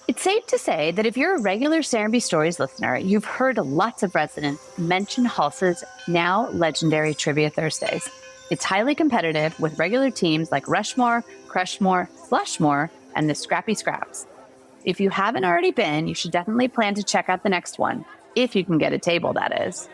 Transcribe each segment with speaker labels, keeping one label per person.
Speaker 1: It's safe to say that if you're a regular Serenbe Stories listener, you've heard lots of residents mention Halsa's now legendary Trivia Thursdays. It's highly competitive with regular teams like Rushmore, Crushmore, Slushmore, and the Scrappy Scraps. If you haven't already been, you should definitely plan to check out the next one, if you can get a table, that is.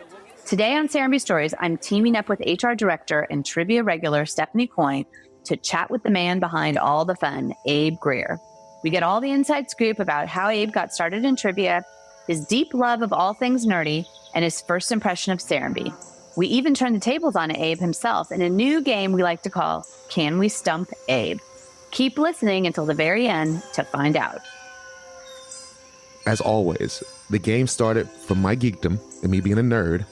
Speaker 1: Today on Serenbe Stories, I'm teaming up with HR Director and Trivia regular Stephanie Coyne to chat with the man behind all the fun, Abe Grier. We get all the inside scoop about how Abe got started in trivia, his deep love of all things nerdy, and his first impression of Serenbe. We even turn the tables on Abe himself in a new game we like to call Can We Stump Abe? Keep listening until the very end to find out.
Speaker 2: As always, the game started from my geekdom and me being a nerd,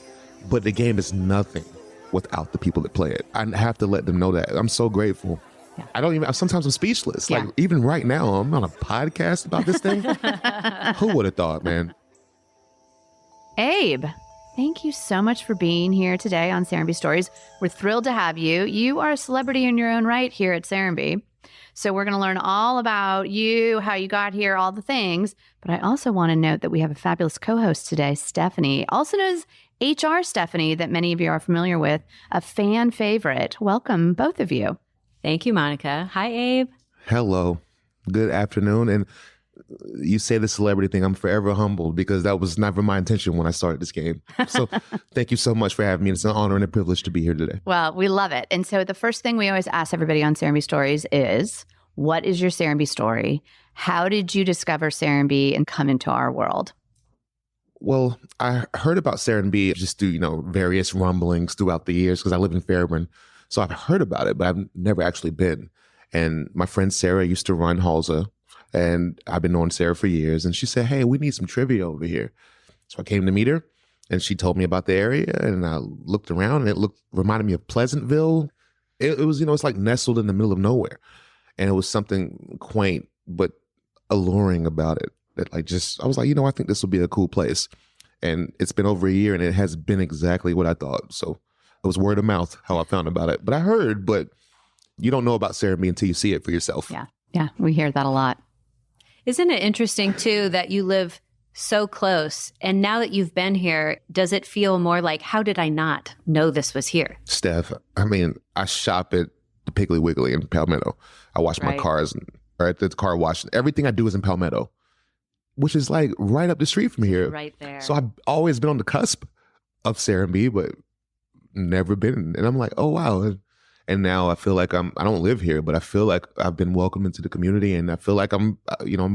Speaker 2: but the game is nothing without the people that play it. I have to let them know that. I'm so grateful. Yeah. Sometimes I'm speechless.
Speaker 1: Yeah.
Speaker 2: Like, even right now, I'm on a podcast about this thing. Who would have thought, man?
Speaker 1: Abe, thank you so much for being here today on Serenbe Stories. We're thrilled to have you. You are a celebrity in your own right here at Serenbe. So we're going to learn all about you, how you got here, all the things. But I also want to note that we have a fabulous co-host today, Stephanie, also known as HR Stephanie, that many of you are familiar with, a fan favorite. Welcome, both of you.
Speaker 3: Thank you, Monica. Hi, Abe.
Speaker 2: Hello. Good afternoon. And you say the celebrity thing, I'm forever humbled because that was never my intention when I started this game. So thank you so much for having me. It's an honor and a privilege to be here today.
Speaker 1: Well, we love it. And so the first thing we always ask everybody on Serenbe Stories is, what is your Serenbe story? How did you discover Serenbe and come into our world?
Speaker 2: Well, I heard about Serenbe just through, various rumblings throughout the years because I live in Fairburn. So I've heard about it, but I've never actually been. And my friend Sarah used to run Halsa, and I've been knowing Sarah for years. And she said, hey, we need some trivia over here. So I came to meet her, and she told me about the area, and I looked around, and it reminded me of Pleasantville. It was, it's like nestled in the middle of nowhere. And it was something quaint, but alluring about it. That I was like, I think this will be a cool place. And it's been over a year, and it has been exactly what I thought. So it was word of mouth how I found about it. But I heard, but you don't know about Serenbe until you see it for yourself.
Speaker 1: Yeah, we hear that a lot.
Speaker 3: Isn't it interesting, too, that you live so close? And now that you've been here, does it feel more like, how did I not know this was here?
Speaker 2: Steph, I shop at the Piggly Wiggly in Palmetto. I wash my cars or at the car wash. Everything I do is in Palmetto, which is like right up the street from here.
Speaker 3: Right there.
Speaker 2: So I've always been on the cusp of Serenbe, but never been. And I'm like, oh, wow. And now I feel like I don't live here, but I feel like I've been welcomed into the community, and I feel like I'm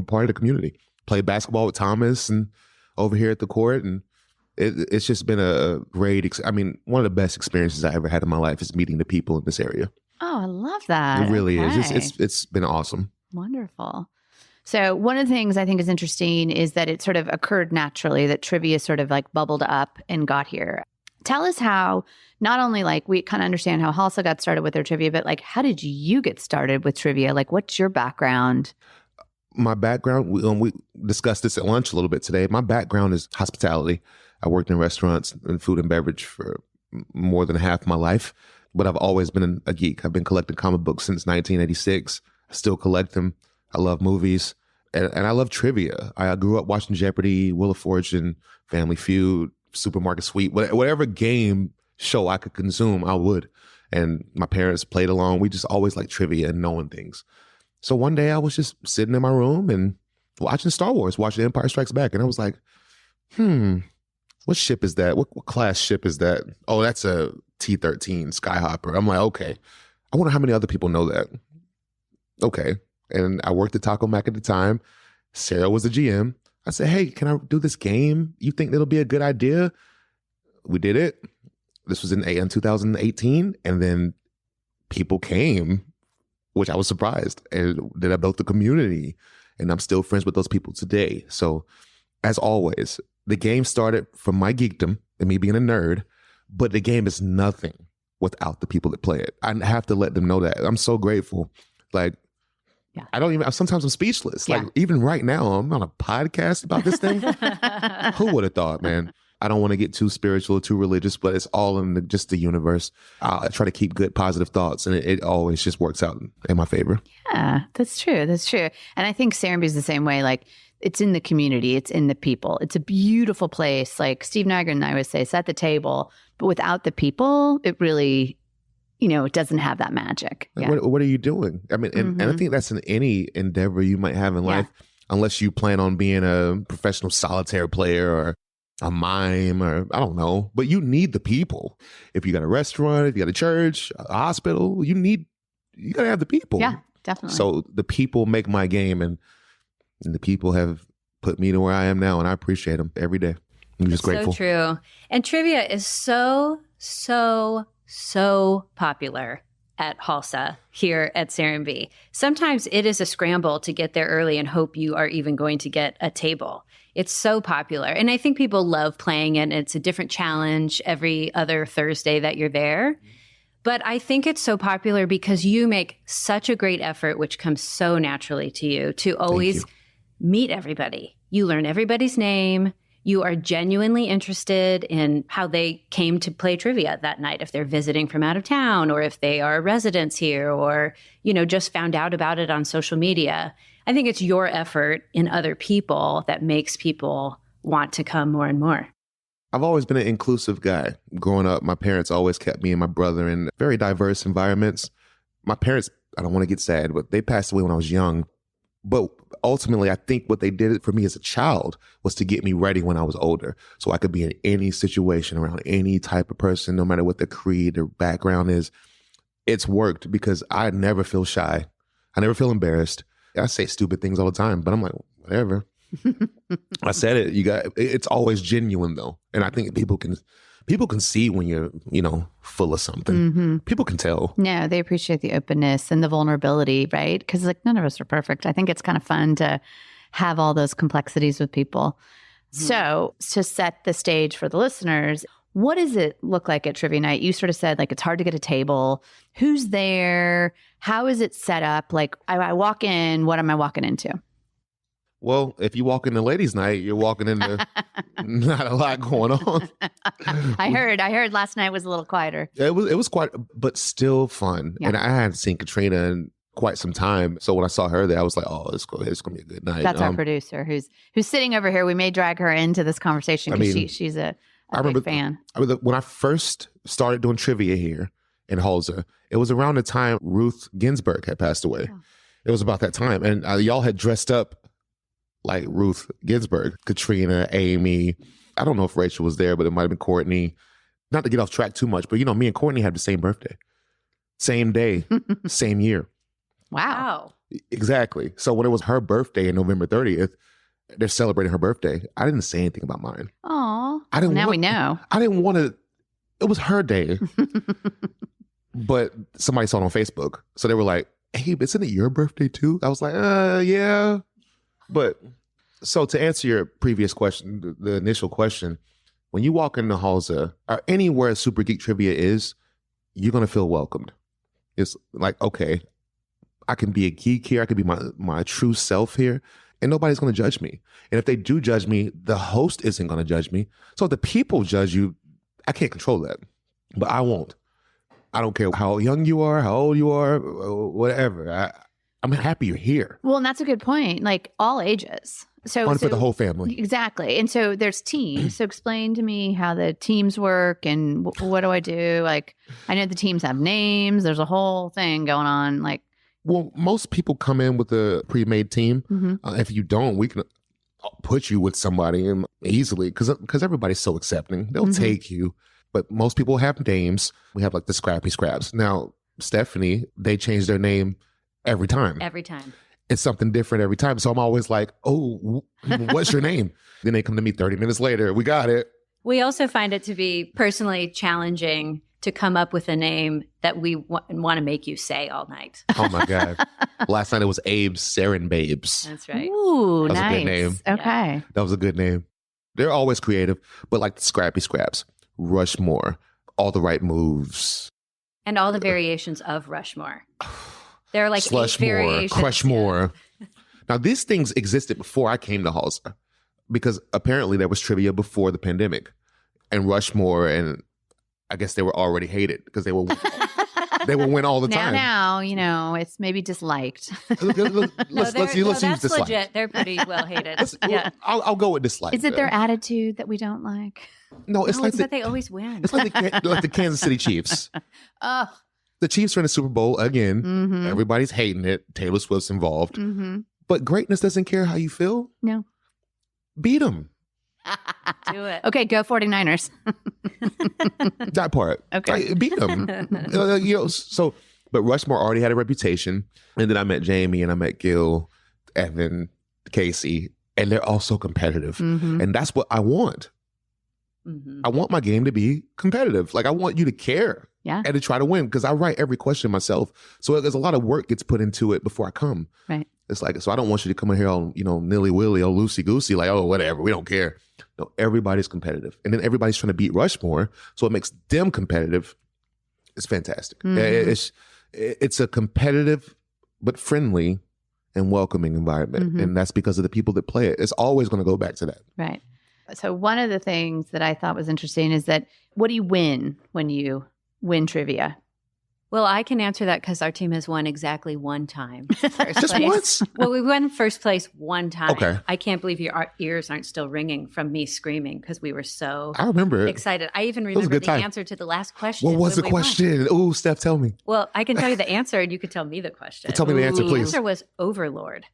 Speaker 2: part of the community. Played basketball with Thomas and over here at the court, and it's just been a great, one of the best experiences I ever had in my life is meeting the people in this area.
Speaker 1: Oh, I love that.
Speaker 2: It really is. It's been awesome.
Speaker 1: Wonderful. So one of the things I think is interesting is that it sort of occurred naturally, that trivia sort of like bubbled up and got here. Tell us how, not only like we kind of understand how Halsa got started with their trivia, but like, how did you get started with trivia? Like, what's your background?
Speaker 2: My background, we discussed this at lunch a little bit today. My background is hospitality. I worked in restaurants and food and beverage for more than half my life, but I've always been a geek. I've been collecting comic books since 1986. I still collect them. I love movies, and I love trivia. I grew up watching Jeopardy, Wheel of Fortune, Family Feud, Supermarket Sweep, whatever game show I could consume, I would. And my parents played along. We just always liked trivia and knowing things. So one day I was just sitting in my room and watching Star Wars, watching Empire Strikes Back. And I was like, what ship is that? What class ship is that? Oh, that's a T-13 Skyhopper. I'm like, okay. I wonder how many other people know that. Okay. And I worked at Taco Mac at the time. Sarah was the GM. I said, hey, can I do this game? You think it'll be a good idea? We did it. This was in 2018. And then people came, which I was surprised. And then I built the community. And I'm still friends with those people today. So as always, the game started from my geekdom and me being a nerd, but the game is nothing without the people that play it. I have to let them know that. I'm so grateful. Like, sometimes I'm speechless.
Speaker 1: Yeah.
Speaker 2: Like, even right now, I'm on a podcast about this thing. Who would have thought, man? I don't want to get too spiritual or too religious, but it's all in just the universe. I try to keep good, positive thoughts, and it always just works out in my favor.
Speaker 1: Yeah, that's true. That's true. And I think Serenbe is the same way. Like, it's in the community. It's in the people. It's a beautiful place. Like Steve Nygaard and I always say, set the table. But without the people, it really, it doesn't have that magic. Yeah.
Speaker 2: What are you doing? I mean, and I think that's in any endeavor you might have in life, unless you plan on being a professional solitaire player or a mime or I don't know. But you need the people. If you got a restaurant, if you got a church, a hospital, you got to have the people.
Speaker 1: Yeah, definitely.
Speaker 2: So the people make my game, and the people have put me to where I am now, and I appreciate them every day. I'm just grateful.
Speaker 3: So true. And trivia is so popular at Halsa here at Serenbe. Sometimes it is a scramble to get there early and hope you are even going to get a table. It's so popular. And I think people love playing it. And it's a different challenge every other Thursday that you're there. But I think it's so popular because you make such a great effort, which comes so naturally to you, to always meet everybody. You learn everybody's name. You are genuinely interested in how they came to play trivia that night, if they're visiting from out of town or if they are residents here or, just found out about it on social media. I think it's your effort in other people that makes people want to come more and more.
Speaker 2: I've always been an inclusive guy. Growing up, my parents always kept me and my brother in very diverse environments. My parents, I don't want to get sad, but they passed away when I was young. But ultimately, I think what they did for me as a child was to get me ready when I was older. So I could be in any situation around any type of person, no matter what their creed or background is. It's worked because I never feel shy. I never feel embarrassed. I say stupid things all the time, but I'm like, whatever. I said it. It's always genuine though. And I think people can see when you're, full of something. People can tell.
Speaker 1: No, they appreciate the openness and the vulnerability, right? Because none of us are perfect. I think it's kind of fun to have all those complexities with people. So to set the stage for the listeners, what does it look like at trivia night? You sort of said it's hard to get a table. Who's there? How is it set up? I walk in, what am I walking into?
Speaker 2: Well, if you walk into ladies' night, you're walking into not a lot going on.
Speaker 1: I heard last night was a little quieter.
Speaker 2: It was quite, but still fun. Yeah. And I hadn't seen Katrina in quite some time. So when I saw her there, I was like, oh, it's going to be a good night.
Speaker 1: That's our producer who's sitting over here. We may drag her into this conversation because she's a big fan.
Speaker 2: When I first started doing trivia here in Halsa, it was around the time Ruth Ginsburg had passed away. Oh. It was about that time. And y'all had dressed up like Ruth Ginsburg, Katrina, Amy. I don't know if Rachel was there, but it might have been Courtney. Not to get off track too much, but me and Courtney had the same birthday. Same day, same year.
Speaker 1: Wow.
Speaker 2: Exactly. So when it was her birthday on November 30th, they're celebrating her birthday. I didn't say anything about mine.
Speaker 1: Aw. Now we know.
Speaker 2: I didn't want to. It was her day. But somebody saw it on Facebook. So they were like, Abe, isn't it your birthday too? I was like, yeah. But so to answer your previous question, the initial question, when you walk into Halsa or anywhere Super Geek Trivia is, you're going to feel welcomed. It's like, okay, I can be a geek here. I can be my true self here. And nobody's going to judge me. And if they do judge me, the host isn't going to judge me. So if the people judge you, I can't control that. But I won't. I don't care how young you are, how old you are, whatever. I'm happy you're here.
Speaker 1: Well, and that's a good point. All ages.
Speaker 2: Fun for the whole family.
Speaker 1: Exactly. And so there's teams. So explain to me how the teams work and what do I do? I know the teams have names. There's a whole thing going on.
Speaker 2: Well, most people come in with a pre-made team. If you don't, we can put you with somebody easily because everybody's so accepting. They'll take you. But most people have names. We have the Scrappy Scraps. Now, Stephanie, they change their name every time.
Speaker 3: Every time.
Speaker 2: It's something different every time. So I'm always like, oh, what's your name? Then they come to me 30 minutes later. We got it.
Speaker 3: We also find it to be personally challenging to come up with a name that we want to make you say all night.
Speaker 2: Oh, my God. Last night it was Abe's Serenbabes.
Speaker 3: That's right.
Speaker 1: Ooh,
Speaker 2: that was
Speaker 1: nice.
Speaker 2: a good name.
Speaker 1: Okay.
Speaker 2: Yeah. That was a good name. They're always creative, but the Scrappy Scraps, Rushmore, all the right moves.
Speaker 3: And all the variations of Rushmore. There are 8
Speaker 2: Slushmore,
Speaker 3: variations.
Speaker 2: Crushmore. Yeah. Now, these things existed before I came to Halsa because apparently there was trivia before the pandemic. And Rushmore, and I guess they were already hated because they were they will win all the time.
Speaker 1: Now, it's maybe disliked.
Speaker 2: Let's use
Speaker 3: that's
Speaker 2: dislike.
Speaker 3: legit. They're pretty well hated.
Speaker 2: I'll go with dislike.
Speaker 1: Is it their attitude that we don't like?
Speaker 2: No, it's like
Speaker 3: that they always win.
Speaker 2: It's like the Kansas City Chiefs.
Speaker 1: Oh.
Speaker 2: The Chiefs are in the Super Bowl again.
Speaker 1: Mm-hmm.
Speaker 2: Everybody's hating it. Taylor Swift's involved.
Speaker 1: Mm-hmm.
Speaker 2: But greatness doesn't care how you feel.
Speaker 1: No.
Speaker 2: Beat them.
Speaker 3: Do it.
Speaker 1: Okay, go 49ers.
Speaker 2: That part.
Speaker 1: Okay.
Speaker 2: Beat them. But Rushmore already had a reputation. And then I met Jamie and I met Gil, Evan, Casey, and they're all so competitive.
Speaker 1: Mm-hmm.
Speaker 2: And that's what I want.
Speaker 3: Mm-hmm.
Speaker 2: I want my game to be competitive. Like I want you to care.
Speaker 1: Yeah.
Speaker 2: And to try to win because I write every question myself. So there's a lot of work gets put into it before I come.
Speaker 1: Right.
Speaker 2: It's like, so I don't want you to come in here all, nilly-willy or loosey-goosey, like, oh, whatever, we don't care. No, everybody's competitive. And then everybody's trying to beat Rushmore. So it makes them competitive. It's fantastic.
Speaker 1: Mm-hmm.
Speaker 2: It's a competitive but friendly and welcoming environment.
Speaker 1: Mm-hmm.
Speaker 2: And that's because of the people that play it. It's always going to go back to that.
Speaker 1: Right. So one of the things that I thought was interesting is that what do you win when you win trivia?
Speaker 3: Well, I can answer that because our team has won exactly one time.
Speaker 2: Just once?
Speaker 3: Well, we won first place one time.
Speaker 2: Okay.
Speaker 3: I can't believe our ears aren't still ringing from me screaming because we were so
Speaker 2: I remember it.
Speaker 3: excited. I even
Speaker 2: was a
Speaker 3: remember
Speaker 2: good
Speaker 3: the
Speaker 2: time.
Speaker 3: answer to the last question.
Speaker 2: What was the
Speaker 3: when we won.
Speaker 2: question? Oh, Steph, tell me.
Speaker 3: Well, I can tell you the answer and you could tell me the question.
Speaker 2: Tell me the answer,
Speaker 3: The
Speaker 2: please.
Speaker 3: answer was Overlord.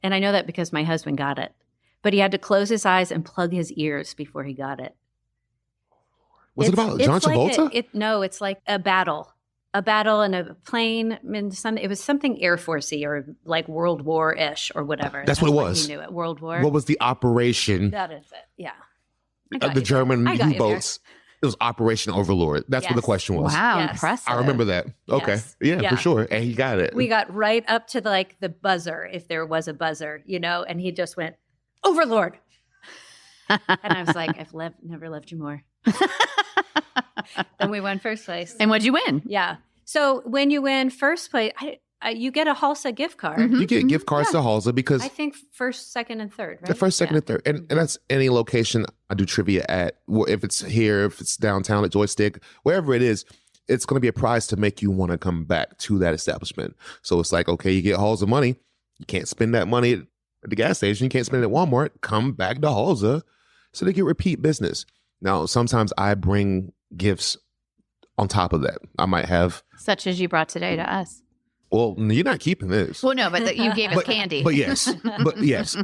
Speaker 3: And I know that because my husband got it. But he had to close his eyes and plug his ears before he got it.
Speaker 2: Was it about John Travolta?
Speaker 3: No, it's like a battle and a plane. It was something Air Force-y or like World War-ish or whatever.
Speaker 2: That's what it was.
Speaker 3: He knew it. World War.
Speaker 2: What was the operation?
Speaker 3: That is it. Yeah.
Speaker 2: The German
Speaker 3: I got you
Speaker 2: U-boats. It was Operation Overlord. That's what the
Speaker 3: Yes.
Speaker 2: question was.
Speaker 1: Wow,
Speaker 3: Yes.
Speaker 1: impressive.
Speaker 2: I remember that. Okay.
Speaker 3: Yes.
Speaker 2: Yeah,
Speaker 3: Yeah.
Speaker 2: for sure. And he got it.
Speaker 3: We got right up to the buzzer, if there was a buzzer, and he just went, Overlord. And I was like, I've never loved you more. Then we won first place.
Speaker 1: And what'd you win?
Speaker 3: Yeah. So when you win first place, you get a Halsa gift card.
Speaker 1: Mhm.
Speaker 2: You get gift cards to Halsa because
Speaker 3: I think first, second, and third, right?
Speaker 2: the first, second,
Speaker 3: Yeah.
Speaker 2: and third. And that's any location I do trivia at. If it's here, if it's downtown at Joystick, wherever it is, it's going to be a prize to make you want to come back to that establishment. So it's like, okay, you get Halsa money. You can't spend that money at the gas station. You can't spend it at Walmart. Come back to Halsa. So they get repeat business. Now, sometimes I bring gifts on top of that. I might have,
Speaker 1: Such as you brought today to us.
Speaker 2: well, you're not keeping this.
Speaker 1: Well, no, but you gave us candy.
Speaker 2: But yes,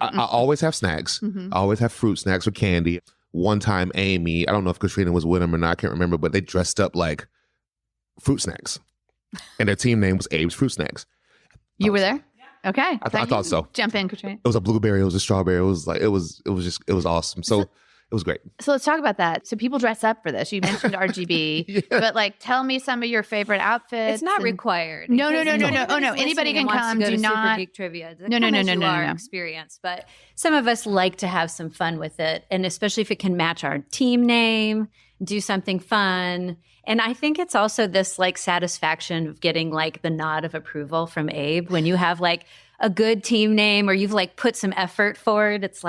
Speaker 2: I always have snacks.
Speaker 1: Mhm.
Speaker 2: I always have fruit snacks or candy. One time, Amy, I don't know if Katrina was with them or not, I can't remember, but they dressed up like fruit snacks. And their team name was Abe's Fruit Snacks.
Speaker 1: You were there? Okay.
Speaker 2: I thought so.
Speaker 1: Jump in, Katrina.
Speaker 2: It was a blueberry, it was a strawberry, it was awesome. So it was great.
Speaker 1: So let's talk about that. So people dress up for this. You mentioned RGB,
Speaker 2: Yeah.
Speaker 1: but tell me some of your favorite outfits.
Speaker 3: It's not
Speaker 1: and-
Speaker 3: required.
Speaker 1: No.
Speaker 3: because
Speaker 1: Oh, no.
Speaker 3: anybody's
Speaker 1: Anybody
Speaker 3: listening
Speaker 1: can
Speaker 3: and wants
Speaker 1: come.
Speaker 3: to go
Speaker 1: Do
Speaker 3: to
Speaker 1: not-
Speaker 3: Super Geek Trivia.
Speaker 1: No.
Speaker 3: Experience. But some of us like to have some fun with it, and especially if it can match our team name, do something fun. And I think it's also this satisfaction of getting the nod of approval from Abe when you have a good team name or you've put some effort forward. It's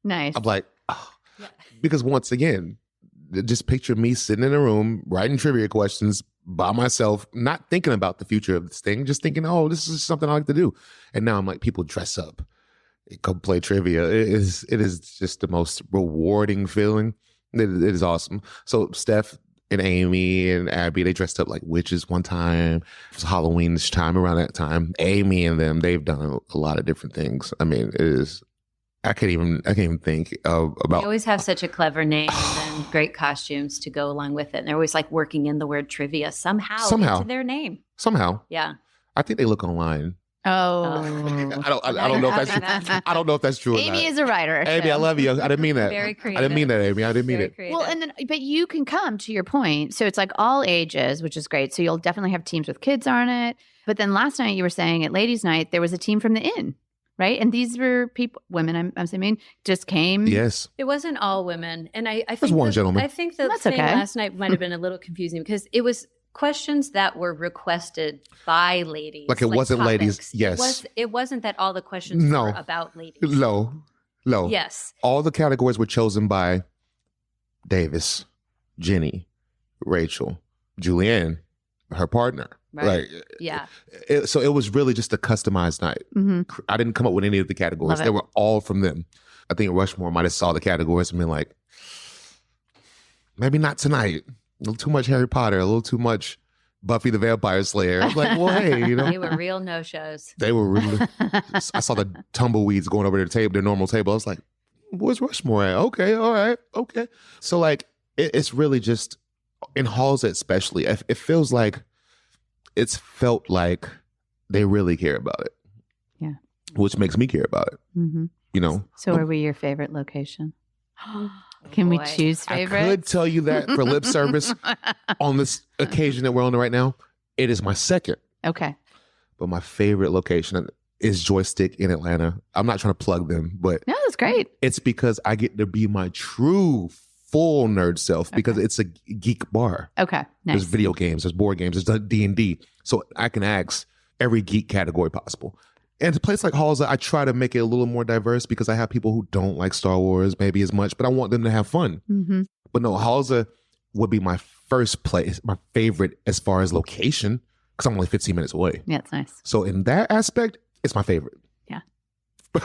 Speaker 1: Nice.
Speaker 2: I'm like,
Speaker 3: Yeah.
Speaker 2: because once again, just picture me sitting in a room writing trivia questions by myself, not thinking about the future of this thing, just thinking, oh, this is something I like to do. And now I'm like, people dress up, come play trivia. It is just the most rewarding feeling. It is awesome. So Steph and Amy and Abby, they dressed up like witches one time. It was Halloween-ish time around that time. Amy and them, they've done a lot of different things. I mean, it is, I can't even think about.
Speaker 3: They always have such a clever name and great costumes to go along with it. And they're always working in the word trivia somehow into their name.
Speaker 2: Somehow.
Speaker 3: Yeah.
Speaker 2: I think they look online.
Speaker 1: Oh.
Speaker 2: I don't know if that's I don't know if that's true or
Speaker 1: Amy
Speaker 2: not.
Speaker 1: is a writer.
Speaker 2: Amy,
Speaker 1: so-
Speaker 2: I love you. I didn't mean that.
Speaker 3: Very
Speaker 2: I
Speaker 3: creative.
Speaker 2: didn't mean that, Amy. I didn't mean
Speaker 3: Very
Speaker 2: it.
Speaker 3: creative.
Speaker 1: Well, but you can come to your point. So it's all ages, which is great. So you'll definitely have teams with kids on it. But then last night you were saying at ladies' night there was a team from the inn, right? And these were people, women. I'm saying, just came.
Speaker 2: Yes.
Speaker 3: It wasn't all women, and I think
Speaker 2: one gentleman.
Speaker 3: I think the
Speaker 1: That's
Speaker 3: thing
Speaker 1: okay.
Speaker 3: last night might have been a little confusing because it was questions that were requested by ladies.
Speaker 2: Like it wasn't ladies.
Speaker 3: topics.
Speaker 2: Yes.
Speaker 3: It wasn't that all the questions
Speaker 2: No.
Speaker 3: were about ladies.
Speaker 2: Low.
Speaker 3: Yes.
Speaker 2: All the categories were chosen by Davis, Jenny, Rachel, Julianne, her partner.
Speaker 3: Right.
Speaker 2: Like,
Speaker 3: Yeah.
Speaker 2: So it was really just a customized night.
Speaker 3: Mm-hmm.
Speaker 2: I didn't come up with any of the categories. They were all from them. I think Rushmore might have saw the categories and been like, maybe not tonight. A little too much Harry Potter, a little too much Buffy the Vampire Slayer. I was like, well, hey, you know.
Speaker 3: They were real no-shows.
Speaker 2: They were really, I saw the tumbleweeds going over their table, their normal table. I was like, where's Rushmore at? Okay, all right, okay. So like, it's really just, in Halsa especially, it feels like, it's felt like they really care about it.
Speaker 1: Yeah.
Speaker 2: Which makes me care about it.
Speaker 1: Mm-hmm.
Speaker 2: You know?
Speaker 1: So are we your favorite location? Can we choose favorites?
Speaker 2: I could tell you that for lip service on this occasion that we're on right now. It is my second.
Speaker 1: Okay.
Speaker 2: But my favorite location is Joystick in Atlanta. I'm not trying to plug them, but
Speaker 1: No, that's great.
Speaker 2: it's because I get to be my true full nerd self because it's a geek bar.
Speaker 1: Okay. Nice.
Speaker 2: There's video games, there's board games, there's D&D. So I can ask every geek category possible. And a place like Halsa, I try to make it a little more diverse because I have people who don't like Star Wars maybe as much, but I want them to have fun.
Speaker 1: Mm-hmm.
Speaker 2: But no, Halsa would be my first place, my favorite as far as location, because I'm only 15 minutes away.
Speaker 1: Yeah, it's nice.
Speaker 2: So in that aspect, it's my favorite.
Speaker 1: Yeah.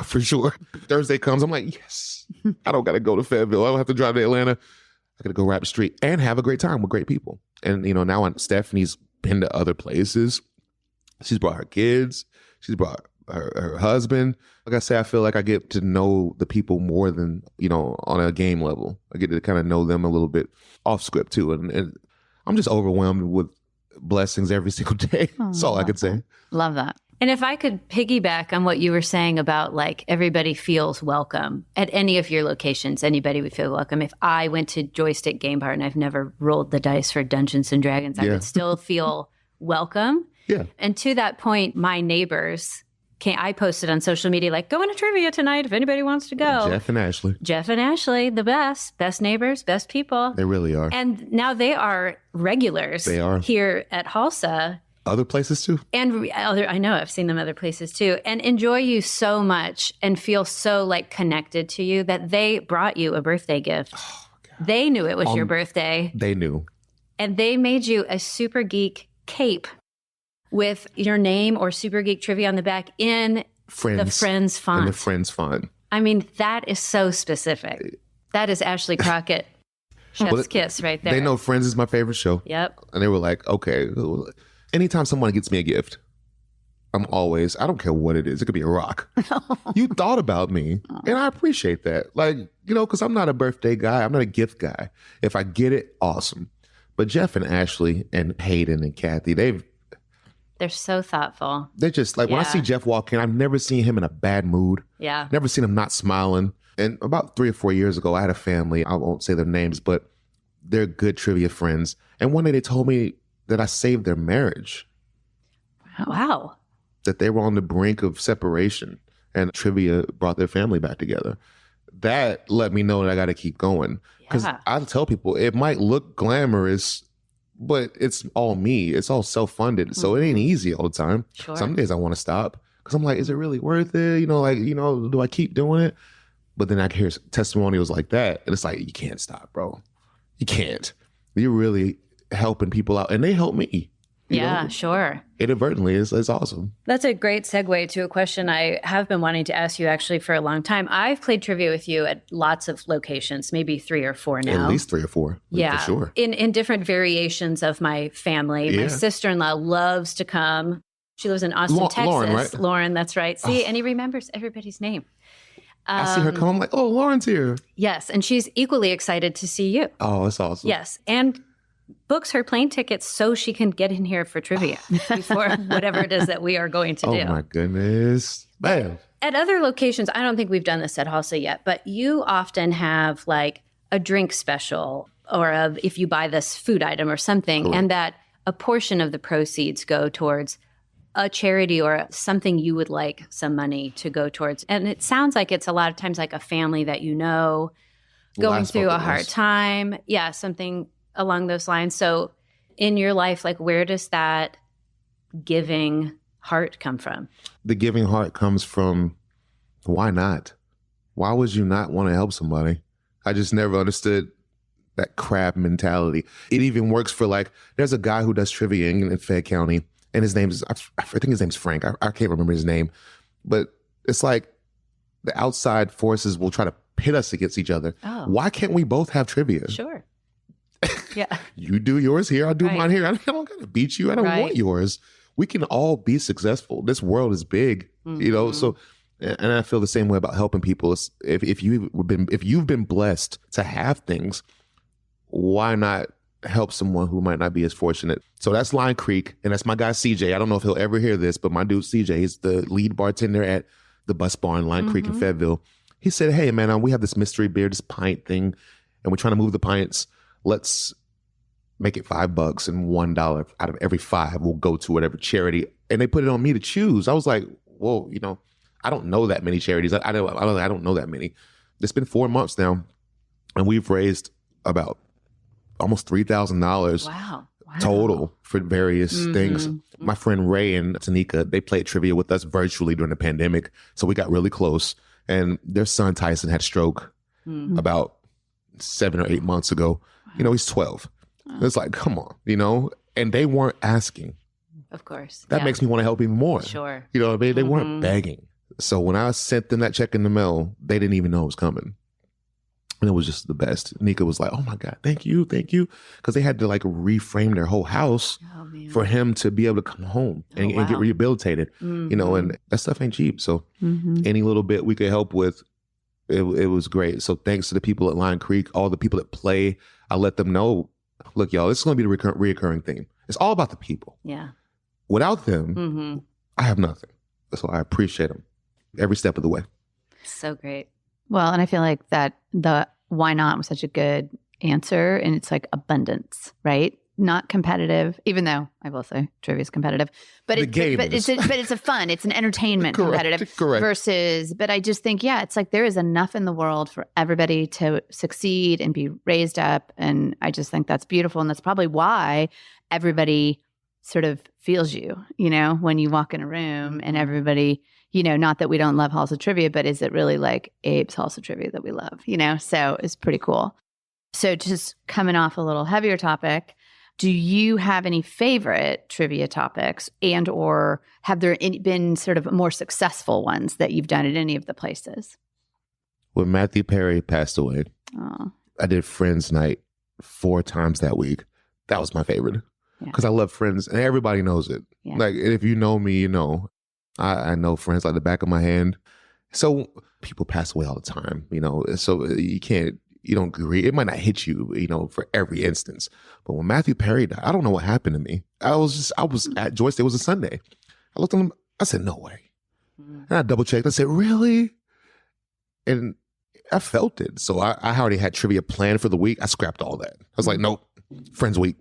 Speaker 2: For sure. Thursday comes, I'm like, yes, I don't got to go to Fayetteville. I don't have to drive to Atlanta. I got to go rap the street and have a great time with great people. And, you know, now Stephanie's been to other places. She's brought her kids. She's brought her husband. Like I say, I feel like I get to know the people more than, you know, on a game level. I get to kind of know them a little bit off script too. And I'm just overwhelmed with blessings every single day. That's all I could say.
Speaker 1: Love that.
Speaker 3: And if I could piggyback on what you were saying about like everybody feels welcome at any of your locations, anybody would feel welcome. If I went to Joystick Game Bar and I've never rolled the dice for Dungeons and Dragons, I would still feel welcome.
Speaker 2: Yeah.
Speaker 3: And to that point, my neighbors, I posted on social media, like, go into trivia tonight if anybody wants to go.
Speaker 2: Jeff and Ashley,
Speaker 3: the best neighbors, best people.
Speaker 2: They really are.
Speaker 3: And now they are regulars here at Halsa.
Speaker 2: Other places too.
Speaker 3: And I know I've seen them other places too, and enjoy you so much and feel so like connected to you that they brought you a birthday gift. Oh, they knew it was your birthday.
Speaker 2: They knew.
Speaker 3: And they made you a Super Geek cape with your name or Super Geek trivia on the back in the Friends font.
Speaker 2: In the Friends font.
Speaker 3: I mean, that is so specific. That is Ashley Crockett. Chef's kiss right there.
Speaker 2: They know Friends is my favorite show.
Speaker 3: Yep.
Speaker 2: And they were like, okay, anytime someone gets me a gift, I don't care what it is. It could be a rock. You thought about me. And I appreciate that. Like, you know, because I'm not a birthday guy. I'm not a gift guy. If I get it, awesome. But Jeff and Ashley and Hayden and Kathy,
Speaker 3: they're so thoughtful.
Speaker 2: They're just like, when I see Jeff walk in, I've never seen him in a bad mood.
Speaker 3: Yeah.
Speaker 2: Never seen him not smiling. And about 3 or 4 years ago, I had a family. I won't say their names, but they're good trivia friends. And one day they told me that I saved their marriage.
Speaker 3: Wow.
Speaker 2: That they were on the brink of separation and trivia brought their family back together. That let me know that I got to keep going. Because I tell people, it might look glamorous, but it's all me. It's all self-funded. So it ain't easy all the time.
Speaker 3: Sure.
Speaker 2: Some days I want to stop because I'm like, is it really worth it? You know, like, you know, do I keep doing it? But then I hear testimonials like that. And it's like, you can't stop, bro. You can't. You're really helping people out. And they help me.
Speaker 3: Yeah, sure.
Speaker 2: Inadvertently, it's awesome.
Speaker 3: That's a great segue to a question I have been wanting to ask you actually for a long time. I've played trivia with you at lots of locations, maybe 3 or 4 now.
Speaker 2: At least 3 or 4.
Speaker 3: Yeah,
Speaker 2: for sure.
Speaker 3: In different variations of my family. Yeah. My sister-in-law loves to come. She lives in Austin, Texas.
Speaker 2: Lauren, right?
Speaker 3: Lauren, that's right. See, and he remembers everybody's name.
Speaker 2: I see her come. I'm like, oh, Lauren's here.
Speaker 3: Yes, and she's equally excited to see you.
Speaker 2: Oh, that's awesome.
Speaker 3: Yes, and books her plane tickets so she can get in here for trivia before whatever it is that we are going to do.
Speaker 2: Oh, my goodness. Man.
Speaker 3: At other locations, I don't think we've done this at Halsa yet, but you often have like a drink special or if you buy this food item or something, and that a portion of the proceeds go towards a charity or something you would like some money to go towards. And it sounds like it's a lot of times like a family that you know going through a hard time. Yeah, something along those lines. So in your life, like where does that giving heart come from?
Speaker 2: The giving heart comes from, why not? Why would you not want to help somebody? I just never understood that crab mentality. It even works for like, there's a guy who does trivia in Fayette County, and his name is, I think his name's Frank. I can't remember his name, but it's like the outside forces will try to pit us against each other.
Speaker 3: Oh.
Speaker 2: Why can't we both have trivia?
Speaker 3: Sure. Yeah.
Speaker 2: You do yours here, I'll do
Speaker 3: Right.
Speaker 2: mine here. I don't gotta beat you. I don't want yours. We can all be successful. This world is big, you know. So, and I feel the same way about helping people. If you've been blessed to have things, why not help someone who might not be as fortunate? So that's Line Creek, and that's my guy CJ. I don't know if he'll ever hear this, but my dude CJ is the lead bartender at the Bus Bar in Line Creek in Fayetteville. He said, "Hey man, we have this mystery beer, this pint thing, and we're trying to move the pints. Let's make it $5, and $1 out of every 5 will go to whatever charity." And they put it on me to choose. I was like, whoa, you know, I don't know that many charities. I don't know that many. It's been 4 months now, and we've raised about almost $3,000
Speaker 3: Wow.
Speaker 2: total for various things. My friend Ray and Tanika, they played trivia with us virtually during the pandemic, so we got really close. And their son Tyson had stroke about 7 or 8 months ago. You know, he's 12. It's like, come on, you know, and they weren't asking.
Speaker 3: Of course.
Speaker 2: That makes me want to help even more.
Speaker 3: Sure.
Speaker 2: You know what I mean? They weren't begging. So when I sent them that check in the mail, they didn't even know it was coming. And it was just the best. Nika was like, oh my God, thank you. Because they had to like reframe their whole house for him to be able to come home and get rehabilitated, you know, and that stuff ain't cheap. So any little bit we could help with, it was great. So thanks to the people at Line Creek, all the people that play, I let them know, look, y'all, this is going to be the reoccurring theme. It's all about the people.
Speaker 3: Yeah.
Speaker 2: Without them, I have nothing. So I appreciate them every step of the way.
Speaker 3: So great.
Speaker 1: Well, and I feel like that the why not was such a good answer. And it's like abundance, right? Not competitive, even though I will say trivia is competitive. But it's a fun, it's an entertainment competitive versus, but I just think, yeah, it's like there is enough in the world for everybody to succeed and be raised up. And I just think that's beautiful. And that's probably why everybody sort of feels you, you know, when you walk in a room and everybody, you know, not that we don't love Halsa trivia, but is it really like Abe's Halsa trivia that we love, you know? So it's pretty cool. So just coming off a little heavier topic, do you have any favorite trivia topics and or have there been sort of more successful ones that you've done at any of the places?
Speaker 2: When Matthew Perry passed away, I did Friends Night 4 times that week. That was my favorite because I love Friends and everybody knows it. Yeah. Like if you know me, you know, I know Friends like the back of my hand. So people pass away all the time, you know, so you don't agree. It might not hit you, you know, for every instance. But when Matthew Perry died, I don't know what happened to me. I was at Joyce. It was a Sunday. I looked at him. I said, no way. And I double checked. I said, really? And I felt it. So I already had trivia planned for the week. I scrapped all that. I was like, nope, Friends week,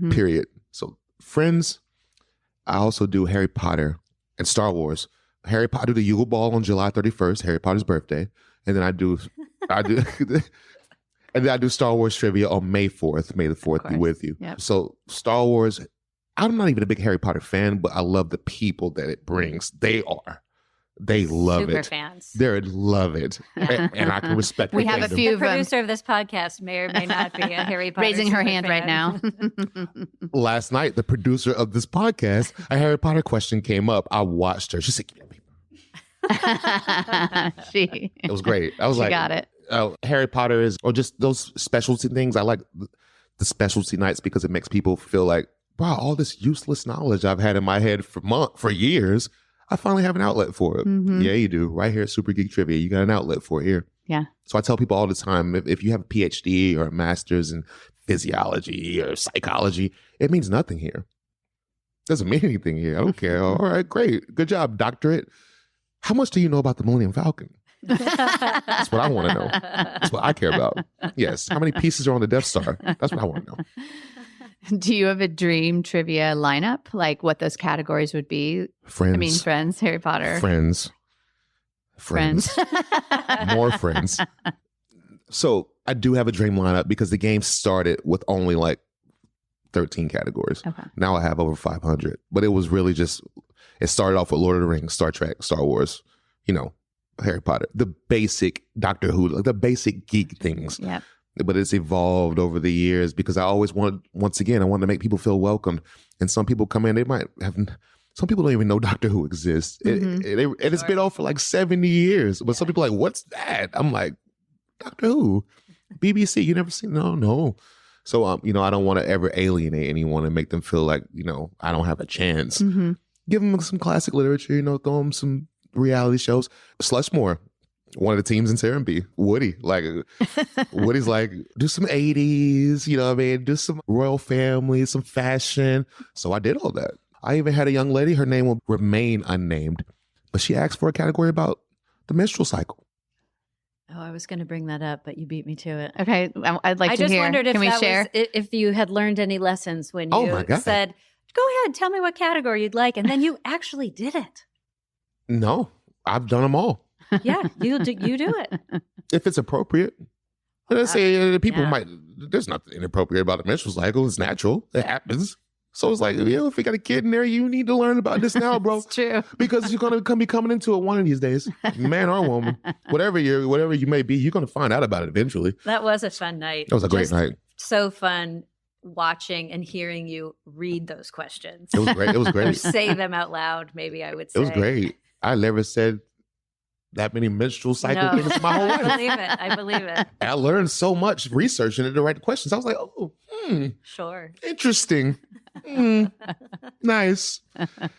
Speaker 2: period. So Friends, I also do Harry Potter and Star Wars. Harry Potter, the Yule Ball on July 31st, Harry Potter's birthday. And then I do and then I do Star Wars trivia on May 4th. May the 4th be with you. Yep. So Star Wars, I'm not even a big Harry Potter fan, but I love the people that it brings. They love
Speaker 3: Super
Speaker 2: it.
Speaker 3: fans.
Speaker 2: They love it.
Speaker 3: Yeah.
Speaker 2: And I can respect
Speaker 1: We have a few
Speaker 3: the
Speaker 1: of them.
Speaker 3: producer of this podcast may or may not be a Harry Potter
Speaker 1: raising her
Speaker 3: super
Speaker 1: hand
Speaker 3: fan.
Speaker 1: right now.
Speaker 2: Last night, the producer of this podcast, a Harry Potter question came up. I watched her. She said, give me a paper. It was great. I was
Speaker 1: she
Speaker 2: like,
Speaker 1: got it.
Speaker 2: Harry Potter is, or just those specialty things. I like the specialty nights because it makes people feel like, wow, all this useless knowledge I've had in my head for years, I finally have an outlet for it. Yeah, you do. Right here at Super Geek Trivia, you got an outlet for it here.
Speaker 1: Yeah.
Speaker 2: So I tell people all the time, if you have a PhD or a master's in physiology or psychology, it means nothing here. Doesn't mean anything here. I don't care. All right, great. Good job, doctorate. How much do you know about the Millennium Falcon? That's what I want to know. That's what I care about. Yes. How many pieces are on the Death Star? That's what I want to know.
Speaker 1: Do you have a dream trivia lineup? Like what those categories would be?
Speaker 2: Friends.
Speaker 1: I mean, Friends, Harry Potter.
Speaker 2: Friends. More Friends. So I do have a dream lineup because the game started with only like 13 categories. Okay. Now I have over 500. But it was really just, it started off with Lord of the Rings, Star Trek, Star Wars, you know, Harry Potter, the basic Doctor Who, like the basic geek things.
Speaker 1: Yep.
Speaker 2: but it's evolved over the years because I always wanted to make people feel welcomed. And some people come in, some people don't even know Doctor Who exists. It's been on for like 70 years. But some people are like, what's that? I'm like, Doctor Who, BBC, you never seen? No. So, I don't want to ever alienate anyone and make them feel like, I don't have a chance. Give them some classic literature, throw them some reality shows. Slushmore, one of the teams in Serenbe, Woody, Woody's like, do some 80s, do some royal family, some fashion. So I did all that. I even had a young lady, her name will remain unnamed, but she asked for a category about the menstrual cycle.
Speaker 3: Oh, I was going to bring that up, but you beat me to it.
Speaker 1: Okay, I'd like to hear.
Speaker 3: I just wondered if
Speaker 1: Can we
Speaker 3: that
Speaker 1: share?
Speaker 3: was, if you had learned any lessons when
Speaker 2: Oh
Speaker 3: you
Speaker 2: my God.
Speaker 3: said, go ahead, tell me what category you'd like. And then you actually did it.
Speaker 2: No, I've done them all.
Speaker 3: Yeah, you do it.
Speaker 2: If it's appropriate. Let's say people there's nothing inappropriate about the menstrual cycle. It's natural. It happens. So it's like, if you got a kid in there, you need to learn about this now, bro.
Speaker 1: It's true.
Speaker 2: Because you're going to be coming into it one of these days, man or woman, whatever you may be, you're going to find out about it eventually.
Speaker 3: That was a fun night.
Speaker 2: That was a great night.
Speaker 3: So fun watching and hearing you read those questions.
Speaker 2: It was great. It was
Speaker 3: Or
Speaker 2: great.
Speaker 3: say them out loud, maybe I would say.
Speaker 2: It was great. I never said that many menstrual cycle things in my whole life.
Speaker 3: I believe it.
Speaker 2: I learned so much researching it to write the questions. I was like,
Speaker 3: Sure.
Speaker 2: interesting. Nice.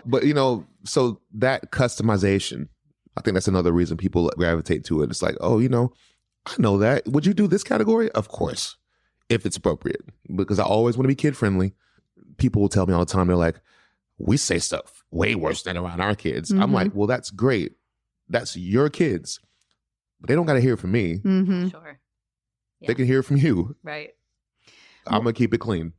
Speaker 2: But, so that customization, I think that's another reason people gravitate to it. It's like, I know that. Would you do this category? Of course, if it's appropriate. Because I always want to be kid friendly. People will tell me all the time, they're like, we say stuff way worse than around our kids. I'm like, well, that's great. That's your kids. But they don't got to hear it from me.
Speaker 3: Sure. Yeah.
Speaker 2: They can hear it from you.
Speaker 3: Right.
Speaker 2: I'm going to keep it clean.